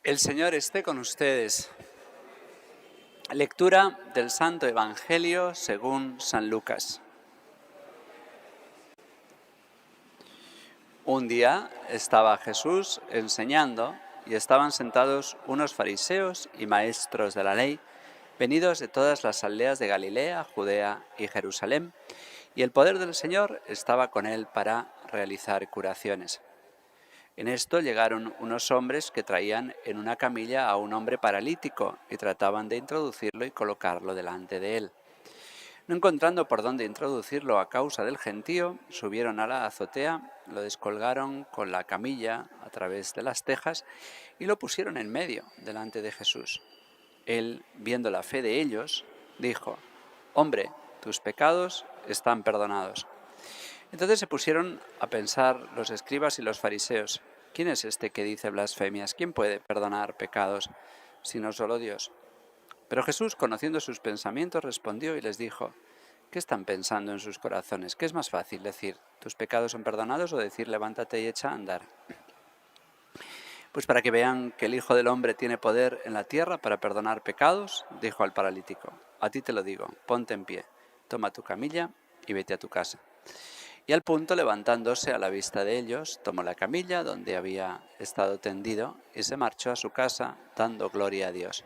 El Señor esté con ustedes. Lectura del Santo Evangelio según San Lucas. Un día estaba Jesús enseñando y estaban sentados unos fariseos y maestros de la ley, venidos de todas las aldeas de Galilea, Judea y Jerusalén, y el poder del Señor estaba con él para realizar curaciones. En esto llegaron unos hombres que traían en una camilla a un hombre paralítico y trataban de introducirlo y colocarlo delante de él. No encontrando por dónde introducirlo a causa del gentío, subieron a la azotea, lo descolgaron con la camilla a través de las tejas y lo pusieron en medio, delante de Jesús. Él, viendo la fe de ellos, dijo: «Hombre, tus pecados están perdonados». Entonces se pusieron a pensar los escribas y los fariseos: ¿quién es este que dice blasfemias? ¿Quién puede perdonar pecados sino solo Dios? Pero Jesús, conociendo sus pensamientos, respondió y les dijo: ¿qué están pensando en sus corazones? ¿Qué es más fácil decir: tus pecados son perdonados, o decir: levántate y echa a andar? Pues para que vean que el Hijo del Hombre tiene poder en la tierra para perdonar pecados, dijo al paralítico: a ti te lo digo, ponte en pie, toma tu camilla y vete a tu casa. Y al punto, levantándose a la vista de ellos, tomó la camilla donde había estado tendido y se marchó a su casa, dando gloria a Dios.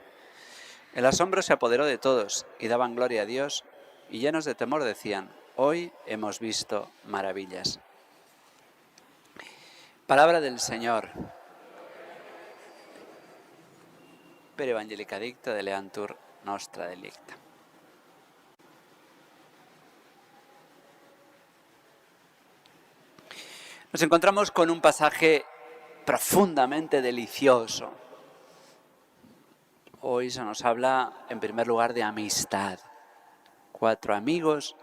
El asombro se apoderó de todos y daban gloria a Dios, y llenos de temor decían: hoy hemos visto maravillas. Palabra del Señor. Per Evangelica dicta deleantur nostra delicta. Nos encontramos con un pasaje profundamente delicioso. Hoy se nos habla en primer lugar de amistad. 4 amigos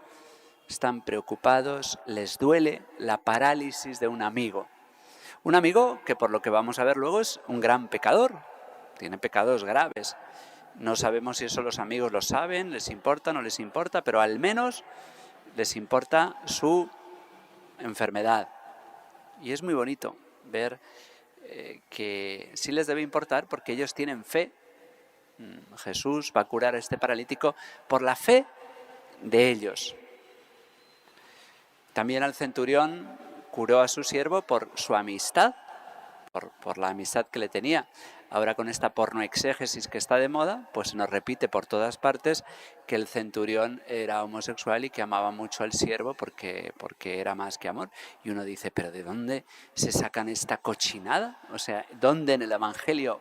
están preocupados, les duele la parálisis de un amigo. Un amigo que, por lo que vamos a ver luego, es un gran pecador, tiene pecados graves. No sabemos si eso los amigos lo saben, les importa, no les importa, pero al menos les importa su enfermedad. Y es muy bonito ver que sí les debe importar, porque ellos tienen fe. Jesús va a curar a este paralítico por la fe de ellos. También al centurión curó a su siervo por su amistad, por la amistad que le tenía. Ahora, con esta pornoexégesis que está de moda, pues se nos repite por todas partes que el centurión era homosexual y que amaba mucho al siervo porque era más que amor. Y uno dice: ¿pero de dónde se sacan esta cochinada? O sea, ¿dónde en el Evangelio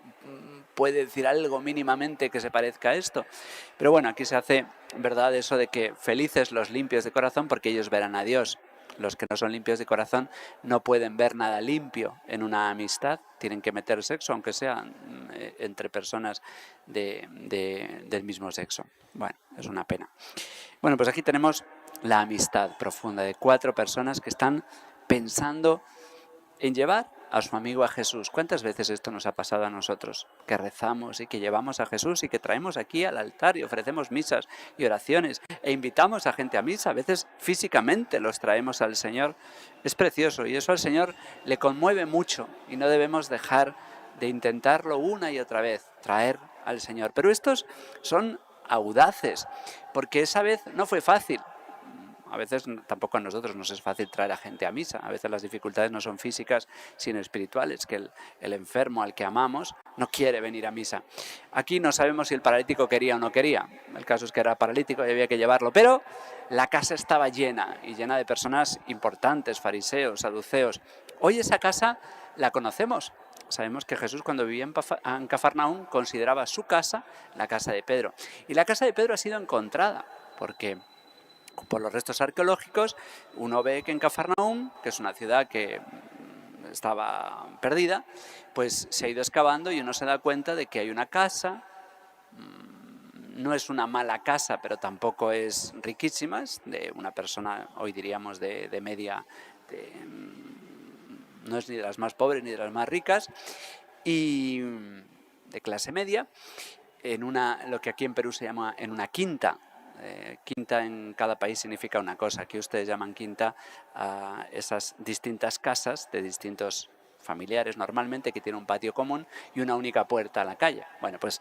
puede decir algo mínimamente que se parezca a esto? Pero bueno, aquí se hace verdad eso de que felices los limpios de corazón, porque ellos verán a Dios. Los que no son limpios de corazón no pueden ver nada limpio en una amistad, tienen que meter sexo, aunque sea entre personas del mismo sexo. Bueno, es una pena. Bueno, pues aquí tenemos la amistad profunda de 4 personas que están pensando en llevar a su amigo a Jesús. ¿Cuántas veces esto nos ha pasado a nosotros? Que rezamos y que llevamos a Jesús y que traemos aquí al altar y ofrecemos misas y oraciones e invitamos a gente a misa. A veces físicamente los traemos al Señor. Es precioso, y eso al Señor le conmueve mucho, y no debemos dejar de intentarlo una y otra vez, traer al Señor. Pero estos son audaces, porque esa vez no fue fácil. A veces tampoco a nosotros nos es fácil traer a gente a misa. A veces las dificultades no son físicas, sino espirituales, que el enfermo al que amamos no quiere venir a misa. Aquí no sabemos si el paralítico quería o no quería. El caso es que era paralítico y había que llevarlo. Pero la casa estaba llena, y llena de personas importantes, fariseos, saduceos. Hoy esa casa la conocemos. Sabemos que Jesús, cuando vivía en Cafarnaúm, consideraba su casa la casa de Pedro. Y la casa de Pedro ha sido encontrada, porque por los restos arqueológicos uno ve que en Cafarnaúm, que es una ciudad que estaba perdida, pues se ha ido excavando y uno se da cuenta de que hay una casa. No es una mala casa, pero tampoco es riquísima, es de una persona, hoy diríamos, de media, no es ni de las más pobres ni de las más ricas, y de clase media, en lo que aquí en Perú se llama en una quinta. Quinta en cada país significa una cosa. Aquí ustedes llaman quinta a esas distintas casas de distintos familiares normalmente, que tiene un patio común y una única puerta a la calle. Bueno, pues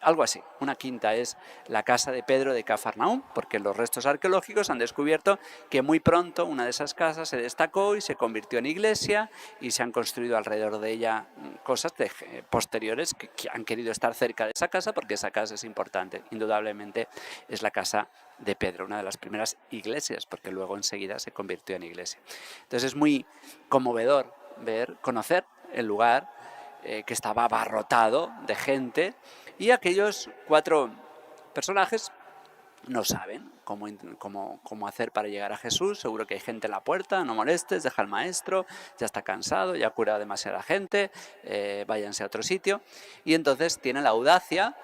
algo así. Una quinta es la casa de Pedro de Cafarnaúm, porque los restos arqueológicos han descubierto que muy pronto una de esas casas se destacó y se convirtió en iglesia, y se han construido alrededor de ella cosas posteriores que han querido estar cerca de esa casa, porque esa casa es importante. Indudablemente es la casa de Pedro, una de las primeras iglesias, porque luego enseguida se convirtió en iglesia. Entonces es muy conmovedor conocer el lugar que estaba abarrotado de gente, y aquellos 4 personajes no saben cómo hacer para llegar a Jesús. Seguro que hay gente en la puerta: no molestes, deja al maestro, ya está cansado, ya ha curado demasiada gente, váyanse a otro sitio. Y entonces tiene la audacia,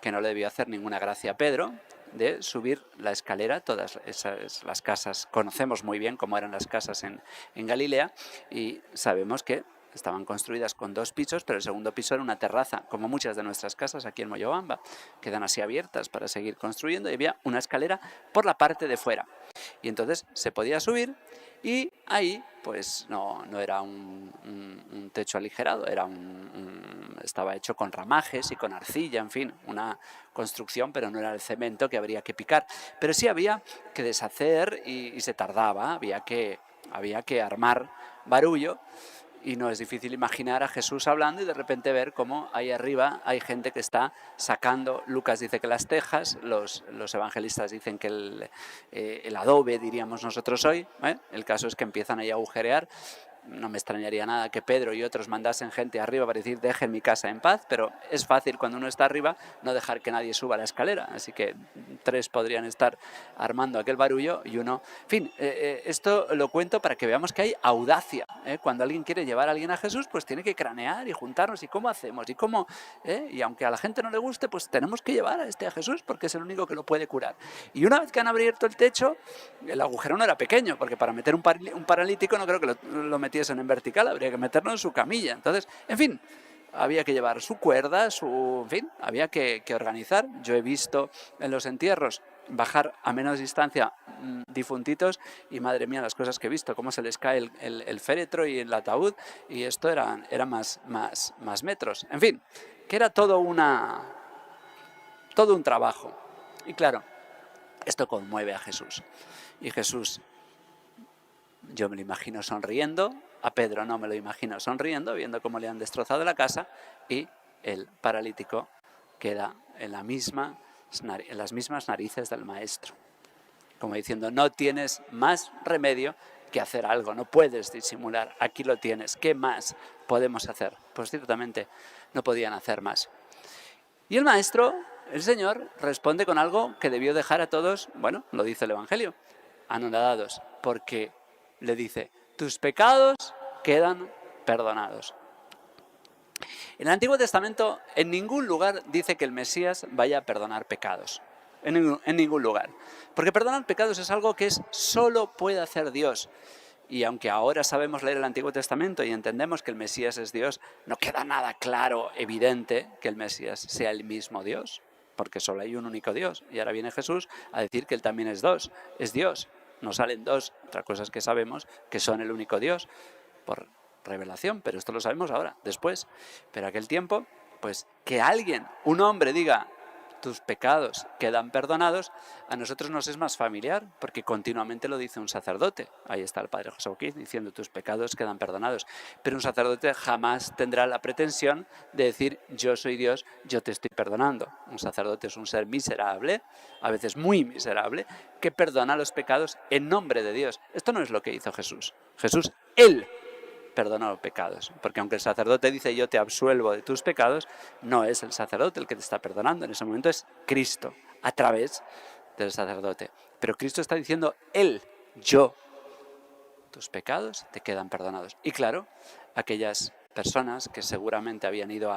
que no le debió hacer ninguna gracia a Pedro, de subir la escalera. Todas las casas, conocemos muy bien cómo eran las casas en Galilea, y sabemos que estaban construidas con 2 pisos, pero el segundo piso era una terraza, como muchas de nuestras casas aquí en Moyobamba, quedan así abiertas para seguir construyendo, y había una escalera por la parte de fuera. Y entonces se podía subir, y ahí pues no era un techo aligerado, estaba hecho con ramajes y con arcilla, en fin, una construcción, pero no era el cemento que habría que picar. Pero sí había que deshacer, y se tardaba, había que armar barullo. Y no es difícil imaginar a Jesús hablando y de repente ver cómo ahí arriba hay gente que está sacando. Lucas dice que las tejas, los evangelistas dicen que el adobe, diríamos nosotros hoy. El caso es que empiezan ahí a agujerear. No me extrañaría nada que Pedro y otros mandasen gente arriba para decir: dejen mi casa en paz, pero es fácil cuando uno está arriba no dejar que nadie suba la escalera, así que 3 podrían estar armando aquel barullo y uno... En fin, esto lo cuento para que veamos que hay audacia. Cuando alguien quiere llevar a alguien a Jesús, pues tiene que cranear y juntarnos, y cómo hacemos, y cómo... y aunque a la gente no le guste, pues tenemos que llevar a Jesús, porque es el único que lo puede curar. Y una vez que han abierto el techo, el agujero no era pequeño, porque para meter un paralítico no creo que lo metiesen en vertical, habría que meterlo en su camilla. Entonces, en fin, había que llevar su cuerda, en fin, había que organizar. Yo he visto en los entierros bajar a menos distancia difuntitos, y madre mía las cosas que he visto, cómo se les cae el féretro y el ataúd, y esto era más metros. En fin, que era todo un trabajo. Y claro, esto conmueve a Jesús. Y Jesús, yo me lo imagino sonriendo, a Pedro no me lo imagino sonriendo, viendo cómo le han destrozado la casa, y el paralítico queda en las mismas narices del maestro, como diciendo: no tienes más remedio que hacer algo, no puedes disimular, aquí lo tienes, ¿qué más podemos hacer? Pues ciertamente no podían hacer más. Y el maestro, el Señor, responde con algo que debió dejar a todos, bueno, lo dice el Evangelio, anonadados, porque le dice: tus pecados quedan perdonados. En el Antiguo Testamento en ningún lugar dice que el Mesías vaya a perdonar pecados. En ningún lugar. Porque perdonar pecados es algo que solo puede hacer Dios. Y aunque ahora sabemos leer el Antiguo Testamento y entendemos que el Mesías es Dios, no queda nada claro, evidente, que el Mesías sea el mismo Dios. Porque solo hay un único Dios. Y ahora viene Jesús a decir que Él también es Dios. No salen 2, otra cosa es que sabemos que son el único Dios por revelación, pero esto lo sabemos ahora, después. Pero aquel tiempo, pues que alguien, un hombre, diga: tus pecados quedan perdonados, a nosotros nos es más familiar, porque continuamente lo dice un sacerdote. Ahí está el padre José Oquiz diciendo: tus pecados quedan perdonados. Pero un sacerdote jamás tendrá la pretensión de decir: yo soy Dios, yo te estoy perdonando. Un sacerdote es un ser miserable, a veces muy miserable, que perdona los pecados en nombre de Dios. Esto no es lo que hizo Jesús. Jesús, Él perdona los pecados, porque aunque el sacerdote dice: yo te absuelvo de tus pecados, no es el sacerdote el que te está perdonando, en ese momento es Cristo, a través del sacerdote. Pero Cristo está diciendo: Él, yo, tus pecados te quedan perdonados. Y claro, aquellas personas que seguramente habían ido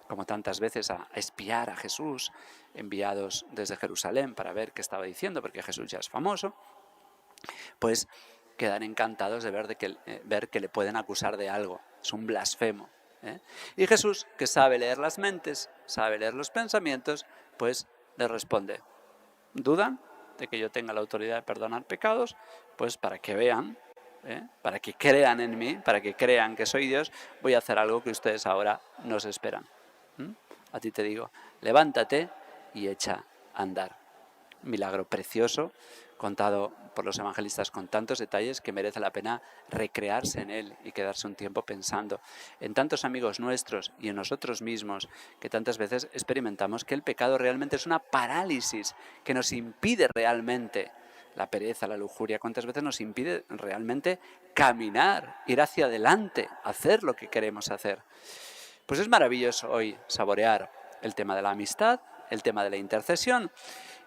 como tantas veces, a espiar a Jesús, enviados desde Jerusalén para ver qué estaba diciendo, porque Jesús ya es famoso, pues quedan encantados de ver que le pueden acusar de algo. Es un blasfemo. Y Jesús, que sabe leer las mentes, sabe leer los pensamientos, pues le responde: ¿dudan de que yo tenga la autoridad de perdonar pecados? Pues para que vean para que crean en mí, para que crean que soy Dios, voy a hacer algo que ustedes ahora no se esperan. A ti te digo, levántate y echa a andar. Milagro precioso, contado por los evangelistas con tantos detalles que merece la pena recrearse en él y quedarse un tiempo pensando en tantos amigos nuestros y en nosotros mismos, que tantas veces experimentamos que el pecado realmente es una parálisis que nos impide realmente, la pereza, la lujuria, cuántas veces nos impide realmente caminar, ir hacia adelante, hacer lo que queremos hacer. Pues es maravilloso hoy saborear el tema de la amistad, el tema de la intercesión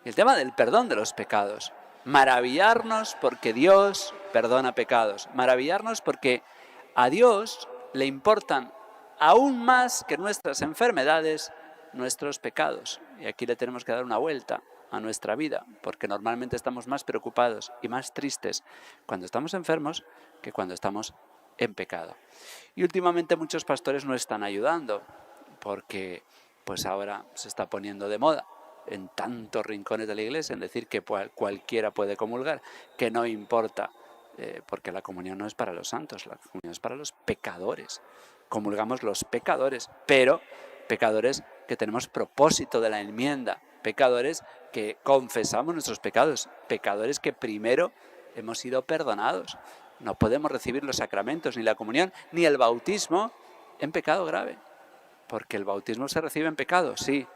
y el tema del perdón de los pecados. Maravillarnos porque Dios perdona pecados. Maravillarnos porque a Dios le importan aún más que nuestras enfermedades, nuestros pecados. Y aquí le tenemos que dar una vuelta a nuestra vida, porque normalmente estamos más preocupados y más tristes cuando estamos enfermos que cuando estamos en pecado. Y últimamente muchos pastores no están ayudando, porque pues ahora se está poniendo de moda en tantos rincones de la iglesia en decir que cualquiera puede comulgar, que no importa, porque la comunión no es para los santos, la comunión es para los pecadores. Comulgamos los pecadores, pero pecadores que tenemos propósito de la enmienda, pecadores que confesamos nuestros pecados, pecadores que primero hemos sido perdonados. No podemos recibir los sacramentos, ni la comunión, ni el bautismo en pecado grave. Porque el bautismo se recibe en pecado, sí,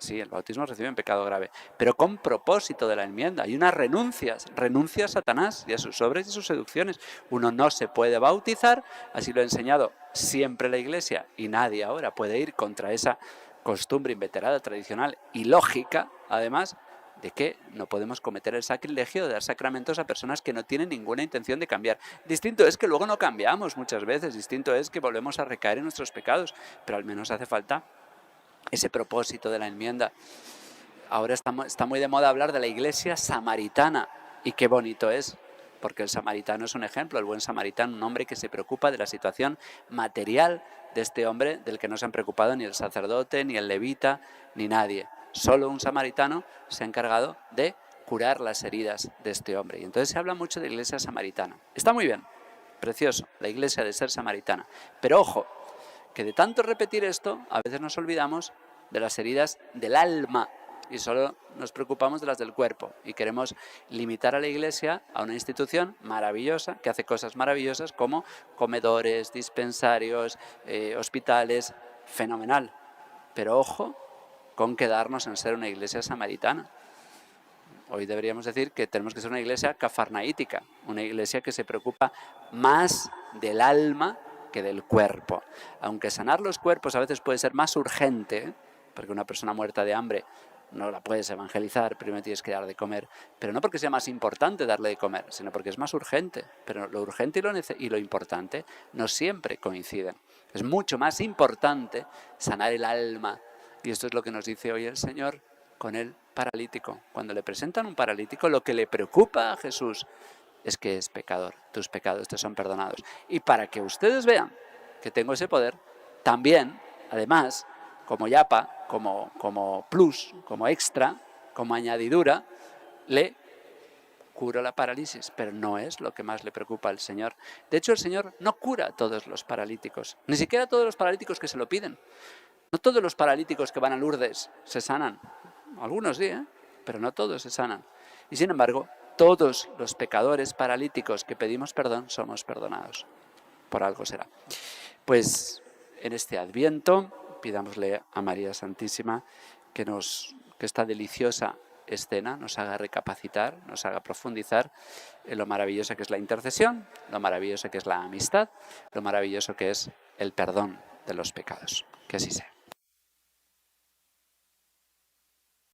el bautismo se recibe en pecado grave, pero con propósito de la enmienda. Hay unas renuncias, renuncia a Satanás y a sus obras y sus seducciones. Uno no se puede bautizar, así lo ha enseñado siempre la Iglesia, y nadie ahora puede ir contra esa costumbre inveterada, tradicional y lógica, además, de que no podemos cometer el sacrilegio de dar sacramentos a personas que no tienen ninguna intención de cambiar. Distinto es que luego no cambiamos muchas veces, distinto es que volvemos a recaer en nuestros pecados, pero al menos hace falta ese propósito de la enmienda. Ahora está muy de moda hablar de la iglesia samaritana, y qué bonito es, porque el samaritano es un ejemplo, el buen samaritano, un hombre que se preocupa de la situación material de este hombre, del que no se han preocupado ni el sacerdote, ni el levita, ni nadie. Solo un samaritano se ha encargado de curar las heridas de este hombre. Y entonces se habla mucho de iglesia samaritana. Está muy bien, precioso, la iglesia de ser samaritana. Pero ojo, que de tanto repetir esto, a veces nos olvidamos de las heridas del alma y solo nos preocupamos de las del cuerpo. Y queremos limitar a la iglesia a una institución maravillosa, que hace cosas maravillosas como comedores, dispensarios, hospitales, fenomenal. Pero ojo con quedarnos en ser una iglesia samaritana. Hoy deberíamos decir que tenemos que ser una iglesia cafarnaítica, una iglesia que se preocupa más del alma que del cuerpo. Aunque sanar los cuerpos a veces puede ser más urgente, porque una persona muerta de hambre no la puedes evangelizar, primero tienes que dar de comer, pero no porque sea más importante darle de comer, sino porque es más urgente. Pero lo urgente y lo importante no siempre coinciden. Es mucho más importante sanar el alma. Y esto es lo que nos dice hoy el Señor con el paralítico. Cuando le presentan un paralítico, lo que le preocupa a Jesús es que es pecador. Tus pecados te son perdonados. Y para que ustedes vean que tengo ese poder, también, además, como yapa, como plus, como extra, como añadidura, le curo la parálisis, pero no es lo que más le preocupa al Señor. De hecho, el Señor no cura a todos los paralíticos, ni siquiera a todos los paralíticos que se lo piden. No todos los paralíticos que van a Lourdes se sanan. Algunos sí, pero no todos se sanan. Y sin embargo, todos los pecadores paralíticos que pedimos perdón somos perdonados. Por algo será. Pues en este Adviento pidámosle a María Santísima que esta deliciosa escena nos haga recapacitar, nos haga profundizar en lo maravillosa que es la intercesión, lo maravilloso que es la amistad, lo maravilloso que es el perdón de los pecados. Que así sea.